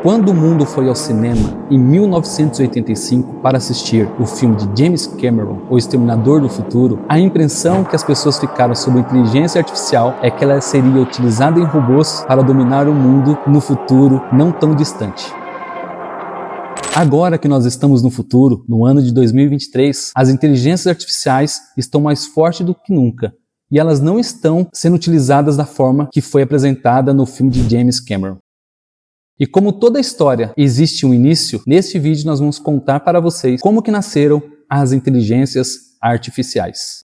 Quando o mundo foi ao cinema em 1985 para assistir o filme de James Cameron, O Exterminador do Futuro, a impressão que as pessoas ficaram sobre a inteligência artificial é que ela seria utilizada em robôs para dominar o mundo no futuro não tão distante. Agora que nós estamos no futuro, no ano de 2023, as inteligências artificiais estão mais fortes do que nunca e elas não estão sendo utilizadas da forma que foi apresentada no filme de James Cameron. E como toda história existe um início, neste vídeo nós vamos contar para vocês como que nasceram as inteligências artificiais.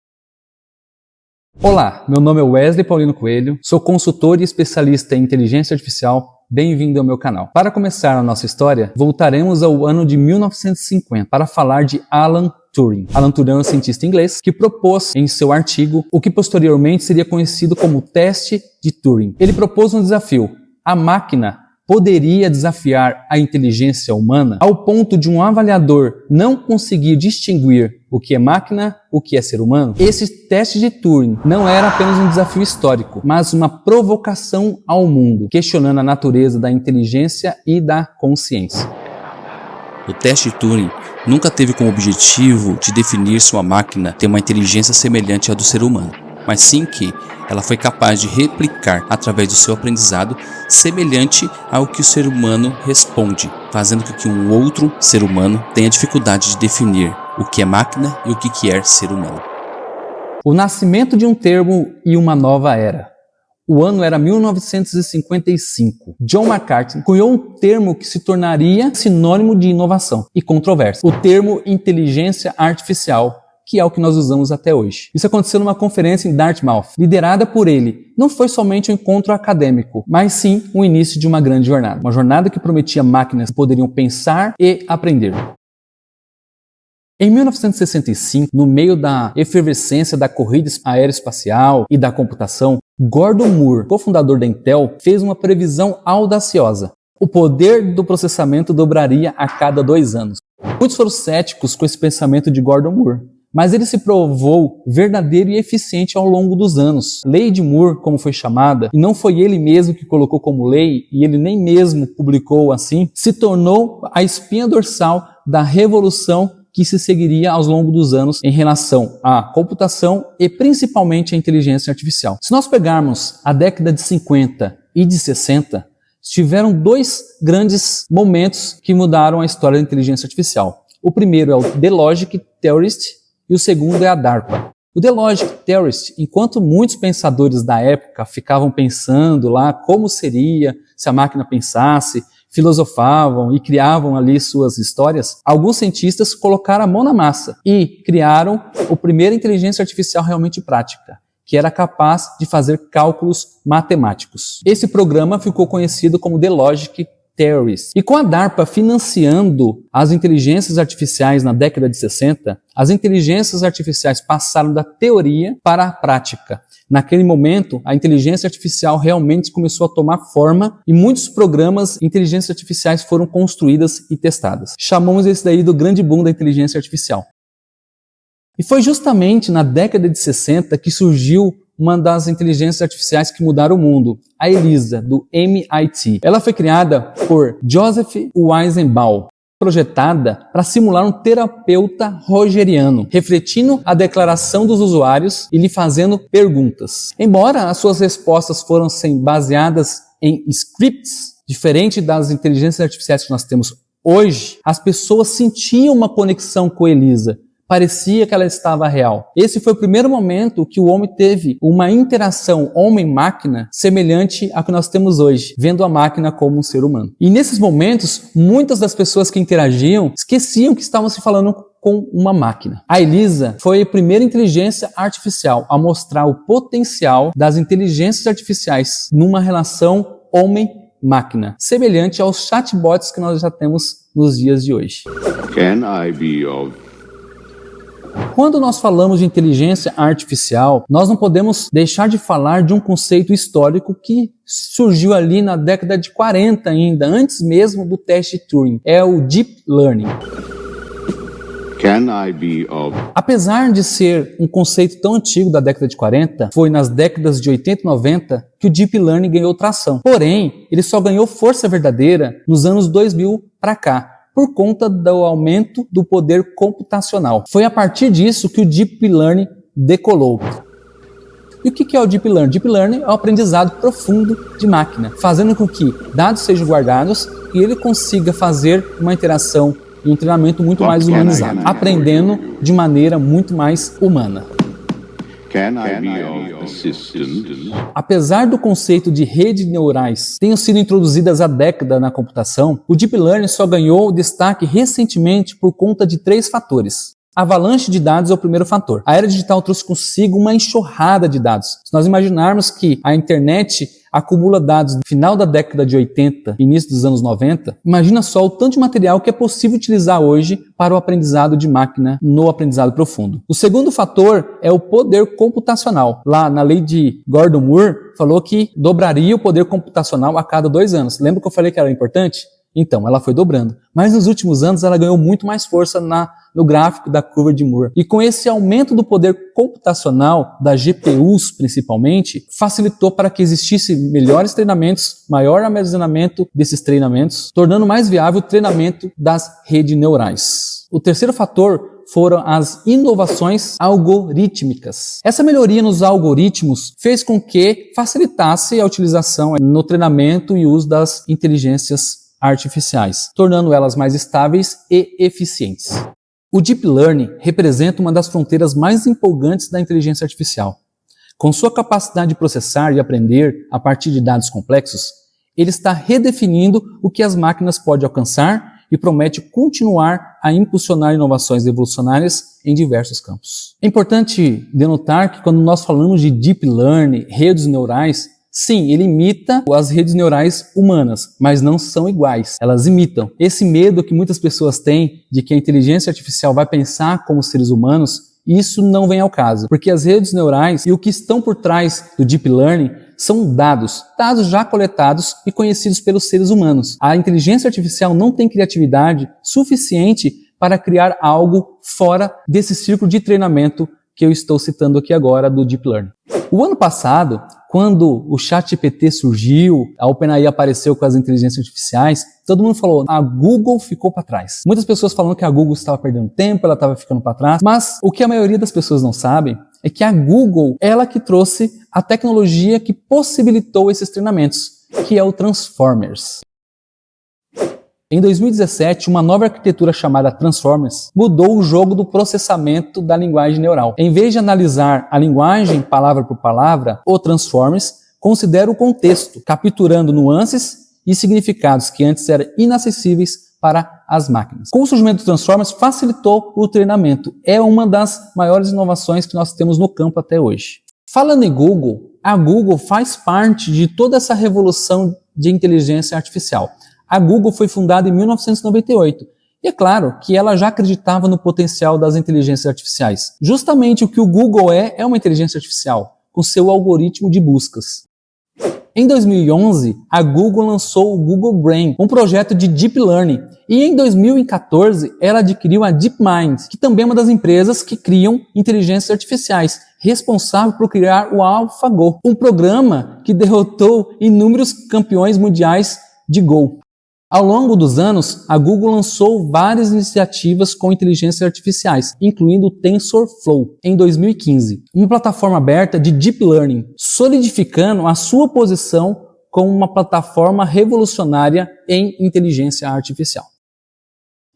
Olá, meu nome é Wesley Paulino Coelho, sou consultor e especialista em inteligência artificial. Bem-vindo ao meu canal. Para começar a nossa história, voltaremos ao ano de 1950 para falar de Alan Turing. Alan Turing é um cientista inglês que propôs em seu artigo o que posteriormente seria conhecido como teste de Turing. Ele propôs um desafio: a máquina poderia desafiar a inteligência humana ao ponto de um avaliador não conseguir distinguir o que é máquina, o que é ser humano? Esse teste de Turing não era apenas um desafio histórico, mas uma provocação ao mundo, questionando a natureza da inteligência e da consciência. O teste de Turing nunca teve como objetivo de definir se uma máquina tem uma inteligência semelhante à do ser humano, mas sim que ela foi capaz de replicar através do seu aprendizado semelhante ao que o ser humano responde, fazendo com que um outro ser humano tenha dificuldade de definir o que é máquina e o que é ser humano. O nascimento de um termo e uma nova era. O ano era 1955. John McCarthy cunhou um termo que se tornaria sinônimo de inovação e controvérsia: o termo inteligência artificial, que é o que nós usamos até hoje. Isso aconteceu numa conferência em Dartmouth, liderada por ele. Não foi somente um encontro acadêmico, mas sim o início de uma grande jornada. Uma jornada que prometia máquinas que poderiam pensar e aprender. Em 1965, no meio da efervescência da corrida aeroespacial e da computação, Gordon Moore, cofundador da Intel, fez uma previsão audaciosa: o poder do processamento dobraria a cada 2 anos. Muitos foram céticos com esse pensamento de Gordon Moore, mas ele se provou verdadeiro e eficiente ao longo dos anos. Lei de Moore, como foi chamada, e não foi ele mesmo que colocou como lei, e ele nem mesmo publicou assim, se tornou a espinha dorsal da revolução que se seguiria ao longo dos anos em relação à computação e principalmente à inteligência artificial. Se nós pegarmos a década de 50 e de 60, tiveram 2 grandes momentos que mudaram a história da inteligência artificial. O primeiro é o The Logic Theorist e o segundo é a DARPA. O The Logic Theorist, enquanto muitos pensadores da época ficavam pensando lá como seria se a máquina pensasse, filosofavam e criavam ali suas histórias, alguns cientistas colocaram a mão na massa e criaram a primeira inteligência artificial realmente prática, que era capaz de fazer cálculos matemáticos. Esse programa ficou conhecido como The Logic Theorist. E com a DARPA financiando as inteligências artificiais na década de 60, as inteligências artificiais passaram da teoria para a prática. Naquele momento, a inteligência artificial realmente começou a tomar forma e muitos programas de inteligência artificiais foram construídas e testadas. Chamamos esse daí do grande boom da inteligência artificial. E foi justamente na década de 60 que surgiu uma das inteligências artificiais que mudaram o mundo, a ELIZA, do MIT. Ela foi criada por Joseph Weizenbaum, projetada para simular um terapeuta rogeriano, refletindo a declaração dos usuários e lhe fazendo perguntas. Embora as suas respostas fossem baseadas em scripts, diferente das inteligências artificiais que nós temos hoje, as pessoas sentiam uma conexão com a ELIZA. Parecia que ela estava real. Esse foi o primeiro momento que o homem teve uma interação homem-máquina semelhante à que nós temos hoje, vendo a máquina como um ser humano. E nesses momentos, muitas das pessoas que interagiam esqueciam que estavam se falando com uma máquina. A ELIZA foi a primeira inteligência artificial a mostrar o potencial das inteligências artificiais numa relação homem-máquina, semelhante aos chatbots que nós já temos nos dias de hoje. Can I be of... Quando nós falamos de inteligência artificial, nós não podemos deixar de falar de um conceito histórico que surgiu ali na década de 40 ainda, antes mesmo do teste de Turing. É o Deep Learning. Can I be of Apesar de ser um conceito tão antigo da década de 40, foi nas décadas de 80 e 90 que o Deep Learning ganhou tração. Porém, ele só ganhou força verdadeira nos anos 2000 para cá, por conta do aumento do poder computacional. Foi a partir disso que o Deep Learning decolou. E o que é o Deep Learning? Deep Learning é o aprendizado profundo de máquina, fazendo com que dados sejam guardados e ele consiga fazer uma interação e um treinamento muito mais humanizado, aprendendo de maneira muito mais humana. Can I be of assistance? Apesar do conceito de redes neurais tenham sido introduzidas há décadas na computação, o Deep Learning só ganhou destaque recentemente por conta de 3 fatores. A avalanche de dados é o primeiro fator. A era digital trouxe consigo uma enxurrada de dados. Se nós imaginarmos que a internet acumula dados no final da década de 80, início dos anos 90, imagina só o tanto de material que é possível utilizar hoje para o aprendizado de máquina no aprendizado profundo. O segundo fator é o poder computacional. Lá na lei de Gordon Moore, falou que dobraria o poder computacional a cada 2 anos. Lembra que eu falei que era importante? Então, ela foi dobrando. Mas nos últimos anos ela ganhou muito mais força no gráfico da curva de Moore. E com esse aumento do poder computacional, das GPUs principalmente, facilitou para que existisse melhores treinamentos, maior armazenamento desses treinamentos, tornando mais viável o treinamento das redes neurais. O terceiro fator foram as inovações algorítmicas. Essa melhoria nos algoritmos fez com que facilitasse a utilização no treinamento e uso das inteligências artificiais, tornando elas mais estáveis e eficientes. O Deep Learning representa uma das fronteiras mais empolgantes da inteligência artificial. Com sua capacidade de processar e aprender a partir de dados complexos, ele está redefinindo o que as máquinas podem alcançar e promete continuar a impulsionar inovações evolucionárias em diversos campos. É importante denotar que quando nós falamos de Deep Learning, redes neurais, sim, ele imita as redes neurais humanas, mas não são iguais. Elas imitam. Esse medo que muitas pessoas têm de que a inteligência artificial vai pensar como seres humanos, isso não vem ao caso. Porque as redes neurais e o que estão por trás do Deep Learning são dados já coletados e conhecidos pelos seres humanos. A inteligência artificial não tem criatividade suficiente para criar algo fora desse círculo de treinamento que eu estou citando aqui agora do Deep Learning. O ano passado, quando o ChatGPT surgiu, a OpenAI apareceu com as inteligências artificiais, todo mundo falou, a Google ficou para trás. Muitas pessoas falando que a Google estava perdendo tempo, ela estava ficando para trás, mas o que a maioria das pessoas não sabe é que a Google, ela que trouxe a tecnologia que possibilitou esses treinamentos, que é o Transformers. Em 2017, uma nova arquitetura chamada Transformers mudou o jogo do processamento da linguagem neural. Em vez de analisar a linguagem palavra por palavra, o Transformers considera o contexto, capturando nuances e significados que antes eram inacessíveis para as máquinas. Com o surgimento do Transformers, facilitou o treinamento. É uma das maiores inovações que nós temos no campo até hoje. Falando em Google, a Google faz parte de toda essa revolução de inteligência artificial. A Google foi fundada em 1998 e é claro que ela já acreditava no potencial das inteligências artificiais. Justamente o que o Google é uma inteligência artificial, com seu algoritmo de buscas. Em 2011, a Google lançou o Google Brain, um projeto de Deep Learning, e em 2014 ela adquiriu a DeepMind, que também é uma das empresas que criam inteligências artificiais, responsável por criar o AlphaGo, um programa que derrotou inúmeros campeões mundiais de Go. Ao longo dos anos, a Google lançou várias iniciativas com inteligências artificiais, incluindo o TensorFlow, em 2015, uma plataforma aberta de Deep Learning, solidificando a sua posição como uma plataforma revolucionária em inteligência artificial.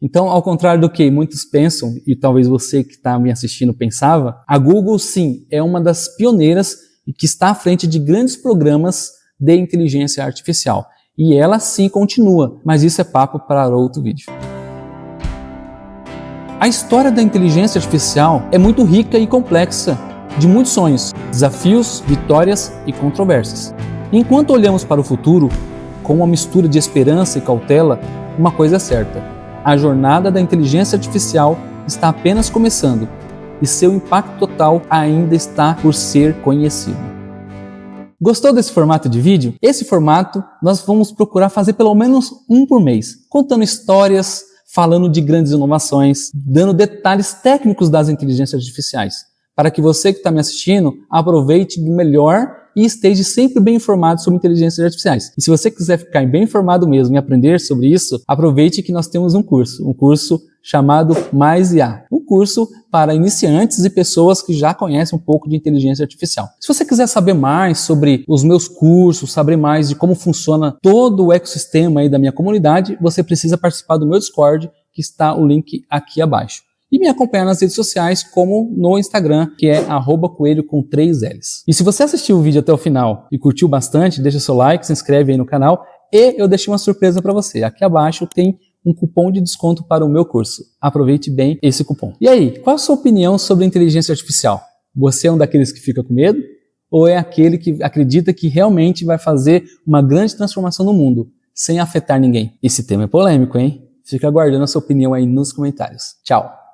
Então, ao contrário do que muitos pensam, e talvez você que está me assistindo pensava, a Google, sim, é uma das pioneiras e que está à frente de grandes programas de inteligência artificial. E ela sim continua, mas isso é papo para outro vídeo. A história da inteligência artificial é muito rica e complexa, de muitos sonhos, desafios, vitórias e controvérsias. Enquanto olhamos para o futuro, com uma mistura de esperança e cautela, uma coisa é certa: a jornada da inteligência artificial está apenas começando e seu impacto total ainda está por ser conhecido. Gostou desse formato de vídeo? Esse formato nós vamos procurar fazer pelo menos um por mês, contando histórias, falando de grandes inovações, dando detalhes técnicos das inteligências artificiais, para que você que está me assistindo aproveite do melhor e esteja sempre bem informado sobre inteligências artificiais. E se você quiser ficar bem informado mesmo e aprender sobre isso, aproveite que nós temos um curso chamado Mais IA, um curso para iniciantes e pessoas que já conhecem um pouco de inteligência artificial. Se você quiser saber mais sobre os meus cursos, saber mais de como funciona todo o ecossistema aí da minha comunidade, você precisa participar do meu Discord, que está o link aqui abaixo. E me acompanhar nas redes sociais, como no Instagram, que é @coelho com 3 L's. E se você assistiu o vídeo até o final e curtiu bastante, deixa seu like, se inscreve aí no canal e eu deixei uma surpresa para você. Aqui abaixo tem um cupom de desconto para o meu curso. Aproveite bem esse cupom. E aí, qual a sua opinião sobre a inteligência artificial? Você é um daqueles que fica com medo? Ou é aquele que acredita que realmente vai fazer uma grande transformação no mundo, sem afetar ninguém? Esse tema é polêmico, hein? Fica aguardando a sua opinião aí nos comentários. Tchau!